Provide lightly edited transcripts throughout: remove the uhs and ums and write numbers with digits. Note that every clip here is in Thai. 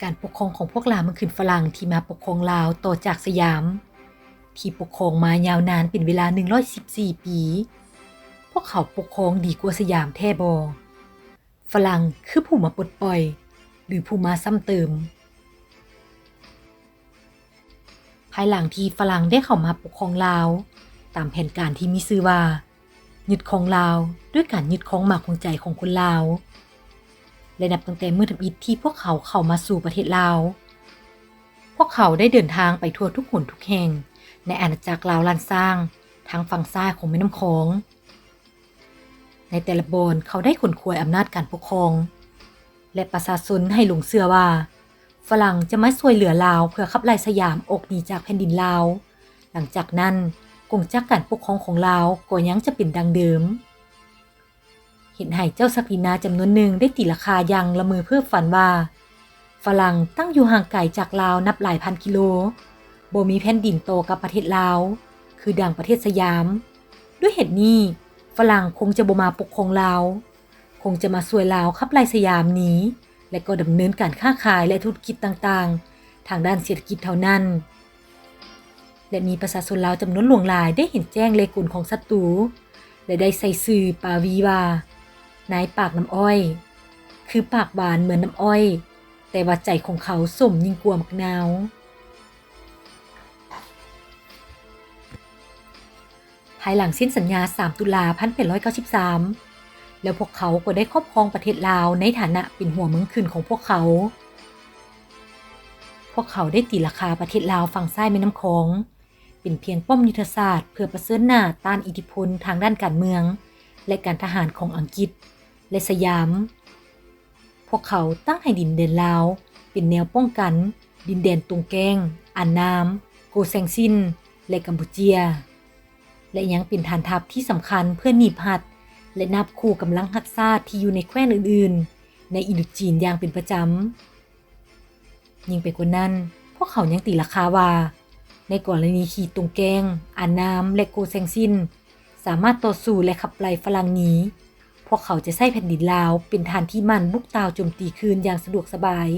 การปกครองของพวกลาวเมืองขึ้นฝรั่งที่มาปกครองลาวต่อจากสยามที่ปกครองมายาวนานเป็นเวลา114ปีพวกเขาปกครองดีกว่าสยามแท้บ่ฝรั่งคือผู้มาปลดปล่อยหรือผู้มาซ้ำเติมภายหลังที่ฝรั่งได้เข้ามาปกครองลาวตามแผนการที่มีชื่อว่ายึดครองลาวด้วยการยึดครองหมากของใจของคนลาวและนับตั้งแต่เมื่อทำอิฐที่พวกเขาเข้ามาสู่ประเทศลาวพวกเขาได้เดินทางไปทั่วทุกหนทุกแห่งในอาณาจักรลาวล้านซางทางฝั่งซ้ายของแม่น้ำคองในแต่ละบอนเขาได้ขนขวายอำนาจการปกครองและประชาชนให้หลงเชื่อว่าฝรั่งจะมาช่วยเหลือลาวเพื่อขับไล่สยามออกหนีจากแผ่นดินลาวหลังจากนั้นกงจักรการปกครองของลาวก็ยังจะเป็นดังเดิมเห็นให้เจ้าศักดินาจำนวนหนึ่งได้ตีราคาอย่างละเมอเพื่อฝันว่าฝรั่งตั้งอยู่ห่างไกลจากลาวนับหลายพันกิโลบ่มีแผ่นดินโตกับประเทศลาวคือดังประเทศสยามด้วยเหตุนี้ฝรั่งคงจะบ่มาปกครองลาวคงจะมาช่วยลาวขับไล่สยามหนีและก็ดำเนินการค้าขายและธุรกิจต่างๆทางด้านเศรษฐกิจเท่านั้นและมีประชาชนลาวจำนวนหลวงหลายได้เห็นแจ้งเลขกลของศัตรูและได้ใส่ชื่อปาวีว่านายปากน้ำอ้อยคือปากหวานเหมือนน้ำอ้อยแต่ว่าใจของเขาส้มยิ่งกว่ามักนาวภายหลังสิ้นสัญญา3ตุลา1893แล้วพวกเขาก็ได้ครอบครองประเทศลาวในฐานะเป็นหัวเมืองขึ้นของพวกเขาได้ตีราคาประเทศลาวฝั่งซ้ายแม่น้ำคองเป็นเพียงป้อมยุทธศาสตร์เพื่อประเสริฐหน้าต้านอิทธิพลทางด้านการเมืองและการทหารของอังกฤษและสยามพวกเขาตั้งให้ดินแดนลาวเป็นแนวป้องกันดินแดนตุงแกงอันนามโกแซงซินและกัมพูเจียและยังเป็นฐานทัพที่สำคัญเพื่อหนีบหัดและนับคู่กำลังฮักซาดที่อยู่ในแคว้นอื่นๆในอินโดจีนอย่างเป็นประจำยิ่งไปกว่านั้นพวกเขายังตีราคาว่าในกรณีที่ตุงแกงอันนามและโกแซงซินสามารถต่อสู้และขับไล่ฝรั่งหนีพวกเขาจะใช้แผ่นดินลาวเป็นฐานที่มั่นบุกตาวโจมตีคืนอย่างสะดวกสบาย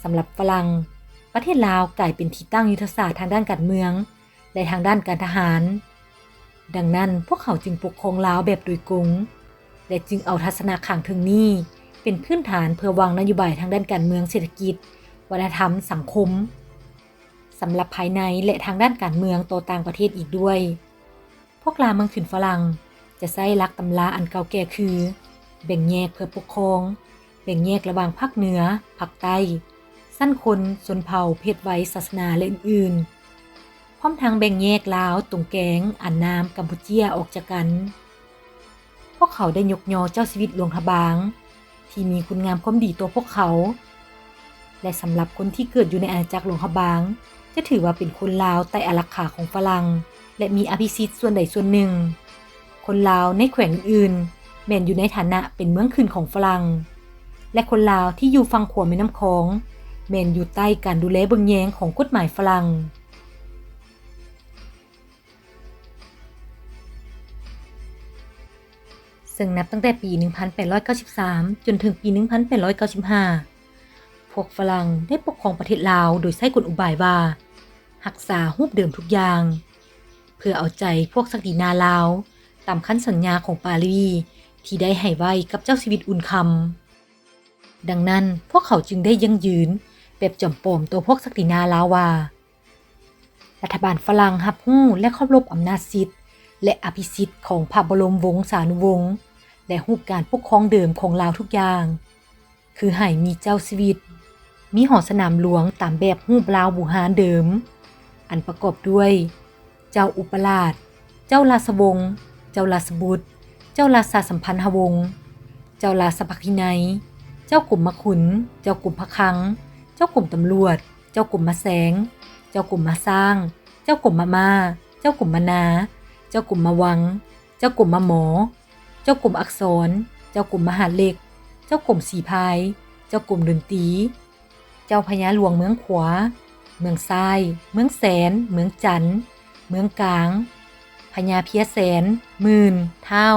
สำหรับฝรั่งประเทศลาวกลายเป็นที่ตั้งยุทธศาสตร์ทางด้านการเมืองและทางด้านการทหารดังนั้นพวกเขาจึงปกครองลาวแบบโดยกงและจึงเอาทัศนะข้างเทิงนี้เป็นพื้นฐานเพื่อวางนโยบายทางด้านการเมืองเศรษฐกิจวัฒนธรรมสังคมสำหรับภายในและทางด้านการเมืองต่อต่างประเทศอีกด้วยพวกลาวเมืองขึ้นฝรั่งจะใช้หลักตำราอันเก่าแก่คือแบ่งแยกเพื่อปกครองแบ่งแยกระหว่างภาคเหนือภาคใต้สั้นคนชนเผ่าเพศวัยศาสนาและอื่นๆพร้อมทั้งแบ่งแยกลาวตุงแกงอันนามกัมพูเชียออกจากกันพวกเขาได้ยกย่อเจ้าชีวิตหลวงพระบางที่มีคุณงามความดีตัวพวกเขาและสำหรับคนที่เกิดอยู่ในอาณาจักรหลวงพระบางจะถือว่าเป็นคนลาวใต้อารักขาของฝรั่งและมีอภิสิทธิ์ส่วนใดส่วนหนึ่งคนลาวในแขวงอื่นๆแม้นอยู่ในฐานะเป็นเมืองขึ้นของฝรั่งและคนลาวที่อยู่ฝั่งขวาแม่น้ำคองแม้นอยู่ใต้การดูแลเบิ่งแยงของกฎหมายฝรั่งซึ่งนับตั้งแต่ปี 1893 จนถึงปี 1895 พวกฝรั่งได้ปกครองประเทศลาวโดยใช้กลอุบายว่ารักษารูปเดิมทุกอย่างเพื่อเอาใจพวกศักดินาลาวตามคำสัญญาของปารีสที่ได้ให้ไว้กับเจ้าชีวิตอุ่นคำดังนั้นพวกเขาจึงได้ยั่งยืนแบบจอมปลอมตัวพวกศักดินาลาวว่ารัฐบาลฝรั่งรับรู้และเคารพอำนาจสิทธิ์และอภิสิทธิ์ของพระบรมวงศานุวงศ์และรูปการปกครองเดิมของลาวทุกอย่างคือให้มีเจ้าชีวิตมีหอสนามหลวงตามแบบรูปลาวบูหารเดิมอันประกอบด้วยเจ้าอุปราชเจ้าราชวงศ์เจ้าราชบุตรเจ้าราชสัมพันธวงศ์เจ้าราชภักดินัยเจ้ากรมขุนเจ้ากรมพระคลังเจ้ากรมตำรวจเจ้ากรมมาแสงเจ้ากรมมาสร้างเจ้ากรมมาเจ้ากรมมานาเจ้ากรมมาวังเจ้ากรมมาหมอเจ้ากรมอักษรเจ้ากรมมหาดเล็กเจ้ากรมสีพายเจ้ากรมดนตรีเจ้าพญาหลวงเมืองขวาเมืองซ้ายเมืองแสนเมืองจันทน์เมืองกลางพญาเพียแสนหมื่นเท่า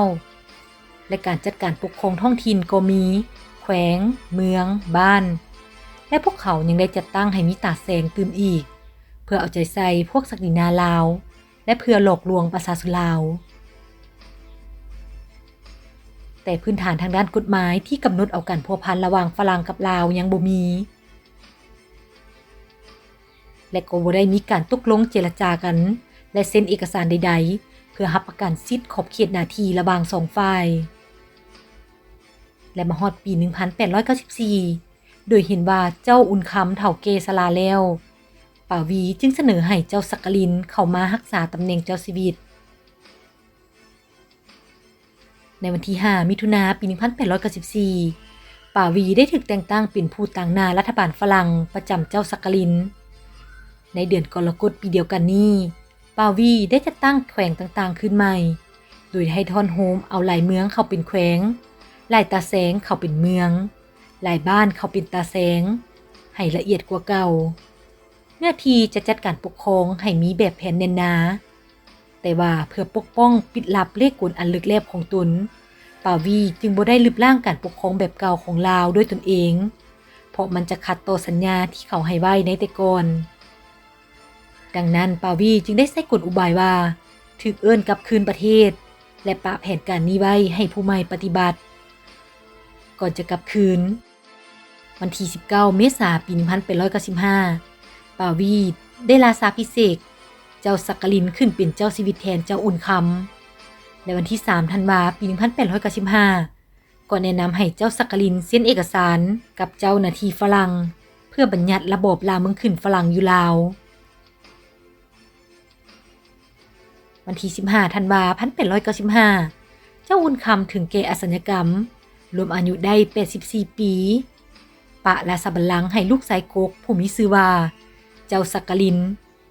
และการจัดการปกครองท้องถิ่นก็มีแขวงเมืองบ้าน และพวกเขายังได้จัดตั้งให้มีตาแสงตื่มอีกเพื่อเอาใจใส่พวกศักดินาลาวและเพื่อหลอกลวงประชาชนลาวแต่พื้นฐานทางด้านกฎหมายที่กำหนดเอาการพัวพันระหว่างฝรั่งกับลาวยังบ่มีและก็บ่ได้มีการตกลงเจรจากันและเซ็นเอกสารใดๆเพื่อรับประกันสิทธิ์ขอบเขตหน้าที่ระหว่างสองฝ่ายและมาฮอดปี 1894 โดยเห็นว่าเจ้าอุ่นคำเฒ่าเกสลาแล้วป่าวีจึงเสนอให้เจ้าสักกลินเข้ามารักษาตำแหน่งเจ้าชีวิตในวันที่ 5 มิถุนายน ปี 1894 ป่าวีได้ถูกแต่งตั้งเป็นผู้ตั้งหน้ารัฐบาลฝรั่งประจำเจ้าสักกลินในเดือนกรกฎาคมปีเดียวกันนี้ป่าวีได้จัดตั้งแขวงต่างๆขึ้นใหม่โดยให้ทอนโฮมเอาหลายเมืองเข้าเป็นแขวงหลายตาแสงเข้าเป็นเมืองหลายบ้านเข้าเป็นตาแสงให้ละเอียดกว่าเก่าเนื้อที่จะจัดการปกครองให้มีแบบแผนแน่นหนาแต่ว่าเพื่อปกป้องปิดลับเลขกลอันลึกลับของตนป่าวีจึงบ่ได้ลืบล้างการปกครองแบบเก่าของลาวด้วยตนเองเพราะมันจะขัดต่อสัญญาที่เขาให้ไว้ในแต่ก่อนดังนั้นป่าวีจึงได้ใช้กลอุบายว่าถูกเอิ้นกลับคืนประเทศและปะแผนการนี้ไว้ให้ผู้ใหม่ปฏิบัติก่อนจะกลับคืนวันที่ 19 เมษายน ปี 1895 ป่าวีได้ลาสาพิเศษกเจ้าสักกลินขึ้นเป็นเจ้าชีวิตแทนเจ้าอุ่นคำในวันที่ 3 ธันวาคม ปี 1895 ก็แนะนำให้เจ้าสักกลินเซ็นเอกสารกับเจ้าหน้าที่ฝรั่งเพื่อบัญญัติระบอบลาเมืองขึ้นฝรั่งอยู่ลาววันที่ 15 ธันวาคม 1895 เจ้าอุ่นคำถึงแก่อสัญกรรมรวมอายุได้ 84 ปีปะราชบัลลังก์ให้ลูกชายกกผู้มีชื่อว่าเจ้าสักกลิน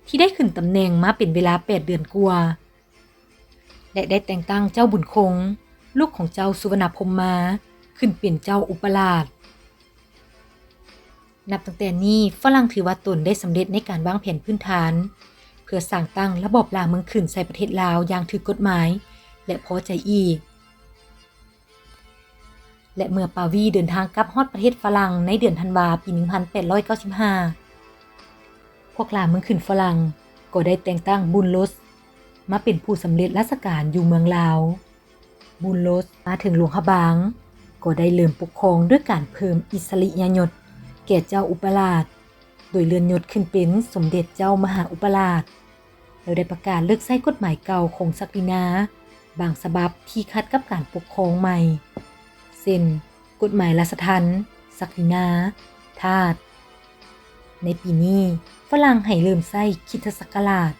ที่ได้ขึ้นตำแหน่งมาเป็นเวลา 8 เดือนกว่าและได้แต่งตั้งเจ้าบุญคงลูกของเจ้าสุวรรณพรหมมาขึ้นเป็นเจ้าอุปราชนับตั้งแต่นี้ฝรั่งถือว่าตนได้สำเร็จในการวางแผนพื้นฐานเพื่อสร้างตั้งระบบลาเมืองขึ้นในประเทศลาวอย่างถูกกฎหมายและพอใจอีกและเมื่อป่าวีเดินทางกลับฮอดประเทศฝรั่งในเดือนธันวาคม ปี 1895 พวกลาเมืองขึ้นฝรั่งก็ได้แต่งตั้งบุญรสมาเป็นผู้สำเร็จราชการอยู่เมืองลาวบุญรสมาถึงหลวงพระบางก็ได้เริ่มปกครองด้วยการเพิ่มอิสริยยศแก่เจ้าอุปราชโดยเลื่อนยศขึ้นเป็นสมเด็จเจ้ามหาอุปราชแล้วได้ประกาศเลิกใช้กฎหมายเก่าของศักดินาบางฉบับที่ขัดกับการปกครองใหม่เช่นกฎหมายราชทัณฑ์ศักดินาทาสในปีนี้ฝรั่งให้เริ่มใช้คริสตศักราช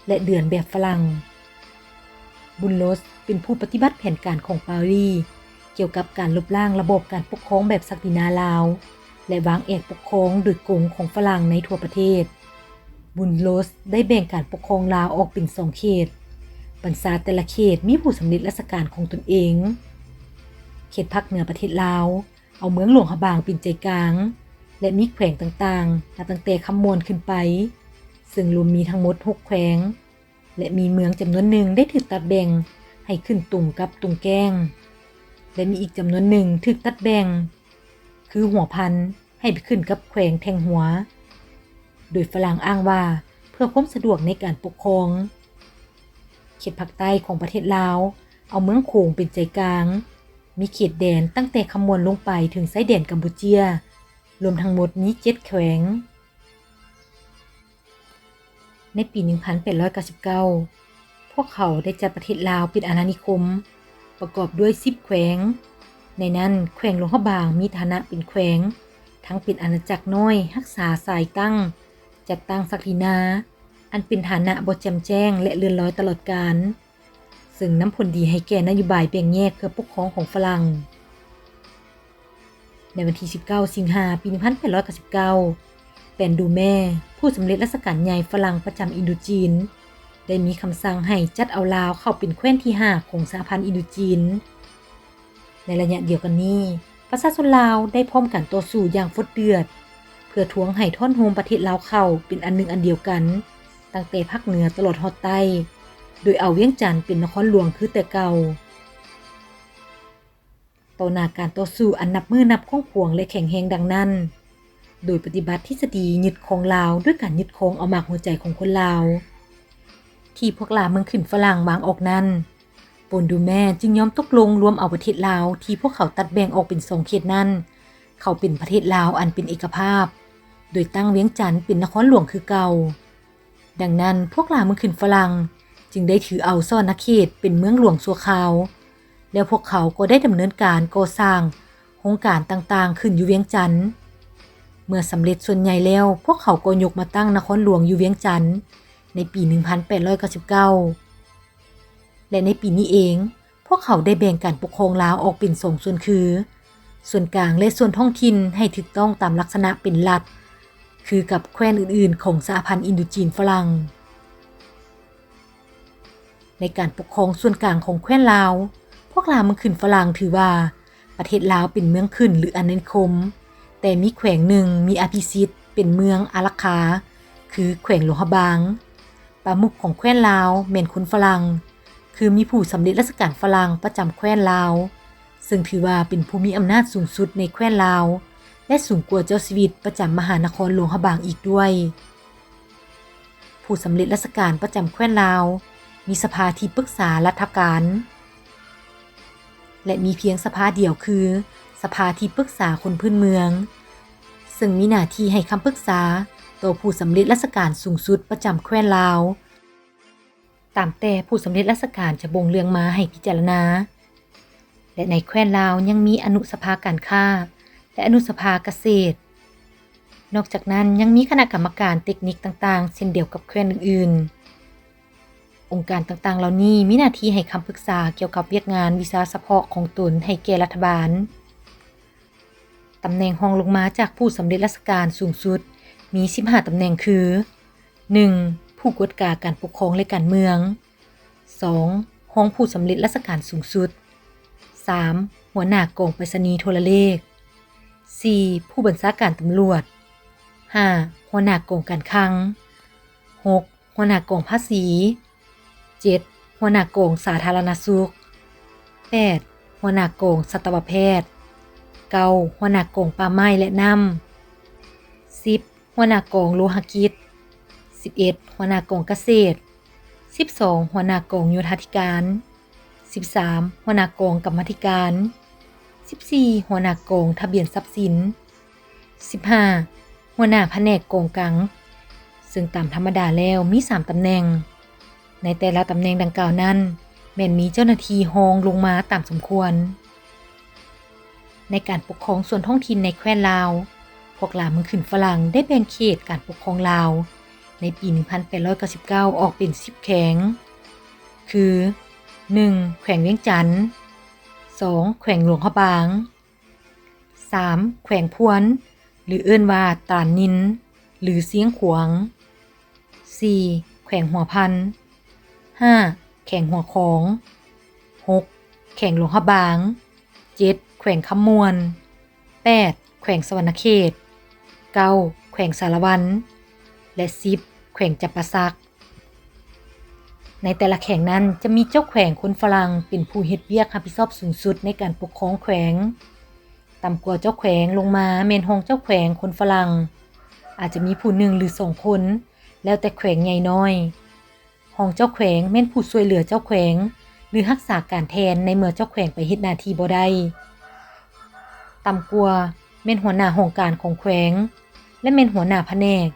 และเดือนแบบฝรั่งบุญรสเป็นผู้ปฏิบัติแผนการของปารีสเกี่ยวกับการลบล้างระบบการปกครองแบบศักดินาลาวและวางเอกปกครองโดยกงของฝรั่งในทั่วประเทศบุญรสได้แบ่งการปกครองลาวออกเป็น2เขตบรรษาแต่ละเขตมีผู้สำเร็จราชการของตนเองเขตภาคเหนือประเทศลาวเอาเมืองหลวงพระบางเป็นใจกลางและมีแขวงต่างๆนับตั้งแต่คำมวลขึ้นไปซึ่งรวมมีทั้งหมด6แขวงและมีเมืองจำนวนหนึ่งได้ถูกตัดแบ่งให้ขึ้นตุงกับตุงแก้งและมีอีกจำนวนหนึ่งถูกตัดแบ่งคือหัวพันให้ไปขึ้นกับแขวงแทงหัวโดยฝรั่งอ้างว่าเพื่อความสะดวกในการปกครองเขตภาคใต้ของประเทศลาวเอาเมืองโขงเป็นใจกลางมีเขตแดนตั้งแต่คำมวลลงไปถึงชายแดนกัมพูเชียรวมทั้งหมดมี7แขวงในปี 1899 พวกเขาได้จัดประเทศลาวเป็นอาณานิคมประกอบด้วย10แขวงในนั้นแขวงหลวงพระบางมีฐานะเป็นแขวงทั้งเป็นอาณาจักรน้อยรักษาสายตั้งจัดตั้งศักดินาอันเป็นฐานะบ่แจ่มแจ้งและเลื่อนลอยตลอดกาลซึ่งนำผลดีให้แก่นโยบายแบ่งแยกเพื่อปกครองของฝรั่งในวันที่ 19 สิงหาคม ปี 1899 แปนดูแม่ผู้สำเร็จราชการใหญ่ฝรั่งประจำอินโดจีนได้มีคำสั่งให้จัดเอาลาวเข้าเป็นแคว้นที่ 5 ของสหพันธ์อินโดจีนในระยะเดียวกันนี้ประชาชนลาวได้พร้อมกันต่อสู้อย่างฟดเดือดเพื่อทวงให้ท่อนโฮมประเทศลาวเข้าเป็นอันหนึ่งอันเดียวกันตั้งแต่ภาคเหนือตลอดฮอดใต้โดยเอาเวียงจันทน์เป็นนครหลวงคือแต่เก่าต่อหน้าการต่อสู้อันนับมือนับข้องขวงและแข็งแรงดังนั้น โดยปฏิบัติทฤษฎียึดครองลาวด้วยการยึดครองเอามากหัวใจของคนลาวที่พวกลาวเมืองขึ้นฝรั่งวางออกนั้นปนดูแม่จึงยอมตกลงรวมเอาประเทศลาวที่พวกเขาตัดแบ่งออกเป็น2เขตนั้นเขาเป็นประเทศลาวอันเป็นเอกภาพโดยตั้งเวียงจันทน์เป็นนครหลวงคือเก่าดังนั้นพวกลาวเมืองขึ้นฝรั่งจึงได้ถือเอาสวรรณเขตเป็นเมืองหลวงชั่วคราวแล้วพวกเขาก็ได้ดำเนินการก่อสร้างโครงการต่างๆขึ้นอยู่เวียงจันทน์เมื่อสำเร็จส่วนใหญ่แล้วพวกเขาก็ยกมาตั้งนครหลวงอยู่เวียงจันทน์ในปี 1899 และในปีนี้เองพวกเขาได้แบ่งการปกครองลาวออกเป็น2ส่วนคือส่วนกลางและส่วนท้องถิ่นให้ถูกต้องตามลักษณะเป็นรัฐคือกับแคว้นอื่นๆของสหพันธ์อินโดจีนฝรั่งในการปกครองส่วนกลางของแคว้นลาวพวกลาวเมืองขึ้นฝรั่งถือว่าประเทศลาวเป็นเมืองขึ้นหรืออาณานิคมแต่มีแขวงหนึ่งมีอภิสิทธิ์เป็นเมืองอารักขาคือแขวงหลวงพระบางประมุขของแคว้นลาวแม่นคนฝรั่งคือมีผู้สำเร็จราชการฝรั่งประจำแคว้นลาวซึ่งถือว่าเป็นผู้มีอำนาจสูงสุดในแคว้นลาวและสูงกว่าเจ้าชีวิตประจำมหานครหลวงพระบางอีกด้วยผู้สำเร็จราชการประจำแคว้นลาวมีสภาที่ปรึกษารัฐการและมีเพียงสภาเดียวคือสภาที่ปรึกษาคนพื้นเมืองซึ่งมีหน้าที่ให้คำปรึกษาต่อผู้สำเร็จราชการสูงสุดประจำแคว้นลาวตามแต่ผู้สำเร็จราชการจะบงเรื่องมาให้พิจารณาและในแคว้นลาวยังมีอนุสภาการค้าและอนุสภาเกษตรนอกจากนั้นยังมีคณะกรรมการเทคนิคต่างๆเช่นเดียวกับแคว้นอื่นๆองค์การต่างๆเหล่านี้มีหน้าที่ให้คำปรึกษาเกี่ยวกับเวียกงานวิชาเฉพาะของตนให้แก่รัฐบาลตำแหน่งรองลงมาจากผู้สำเร็จราชการสูงสุดมี15ตำแหน่งคือ 1. ผู้กวดกาการปกครองและการเมือง 2. รองผู้สำเร็จราชการสูงสุด 3. หัวหน้ากองไปรษณีย์โทรเลข 4. ผู้บัญชาการตำรวจ 5. หัวหน้ากองการคลัง 6. หัวหน้ากองภาษี 7. หัวหน้ากองสาธารณสุข 8. หัวหน้ากองสัตวแพทย์ 9. หัวหน้ากองป่าไม้และน้ำ 10. หัวหน้ากองโลหะกิจ 11. หัวหน้ากองเกษตร 12. หัวหน้ากองโยธาธิการ 13. หัวหน้ากองกรรมาธิการ 14. หัวหน้ากองทะเบียนทรัพย์สิน 15. หัวหน้าแผนกกองกลางซึ่งตามธรรมดาแล้วมี3ตำแหน่งในแต่ละตำแหน่งดังกล่าวนั้นแม้นมีเจ้าหน้าที่รองลงมาตามสมควรในการปกครองส่วนท้องถิ่นในแคว้นลาวพวกลาวเมืองขึ้นฝรั่งได้แบ่งเขตการปกครองลาวในปี 1899 ออกเป็น10แขวงคือ 1. แขวงเวียงจันทน์ 2. แขวงหลวงพระบาง 3. แขวงพวนหรือเอิ้นว่าตาดนินหรือเสียงขวาง 4. แขวงหัวพัน 5. แขวงหัวของ 6. แขวงหลวงพระบาง 7. แขวงคำมวน 8. แขวงสวรรณเขต 9. แขวงสารวันและ 10. แขวงจับปะซักในแต่ละแขวงนั้นจะมีเจ้าแขวงคนฝรั่งเป็นผู้เฮ็ดเวียกรับผิดชอบสูงสุดในการปกครองแขวงต่ำกว่าเจ้าแขวงลงมาแม่นรองเจ้าแขวงคนฝรั่งอาจจะมีผู้1หรือ2คนแล้วแต่แขวงใหญ่น้อยรองเจ้าแขวงแม่นผู้ช่วยเหลือเจ้าแขวงหรือรักษาการแทนในเมื่อเจ้าแขวงไปเฮ็ดหน้าที่บ่ได้ต่ำกว่าแม่นหัวหน้าโครงการของแขวงและแม่นหัวหน้าแผนก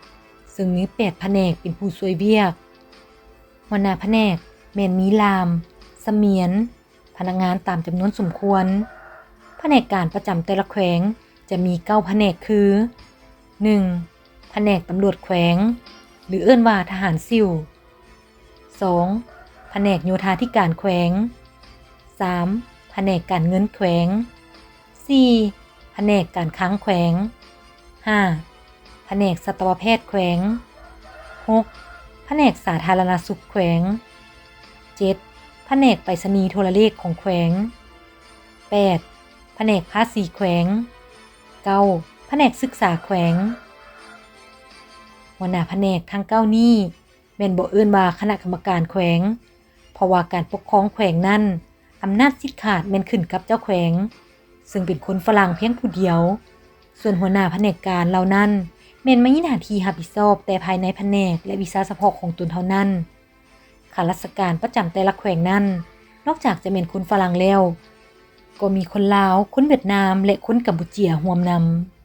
ซึ่งมี8แผนกเป็นผู้ช่วยเวียกหัวหน้าแผนกแม่นมีลามเสมียนพนักงานตามจำนวนสมควรแผนกการประจำแต่ละแขวงจะมี9แผนกคือ 1. แผนกตำรวจแขวงหรือเอิ้นว่าทหารซิ่ว 2. แผนกโยธาธิการแขวง 3. แผนกการเงินแขวง 4. แผนกการค้างแขวง 5. แผนกสัตวแพทย์แขวง 6. แผนกสาธารณสุขแขวง 7. แผนกไปรษณีย์โทรเลขของแขวง 8. แผนกภาษีแขวง 9. แผนกศึกษาแขวงหัวหน้าแผนกทั้ง9นี้แม่นบ่เอิ้นว่าคณะกรรมการแขวงเพราะว่าการปกครองแขวงนั้นอำนาจสิทธิ์ขาดแม่นขึ้นกับเจ้าแขวงซึ่งเป็นคนฝรั่งเพียงผู้เดียว ส่วนหัวหน้าแผนกการเหล่านั้นแม่นมีหน้าที่รับผิดชอบแต่ภายในแผนกและวิชาเฉพาะของตนเท่านั้นข้าราชการประจำแต่ละแขวงนั้นนอกจากจะเป็นคนฝรั่งแล้วก็มีคนลาวคนเวียดนามและคนกัมพูเชียร่วมนำ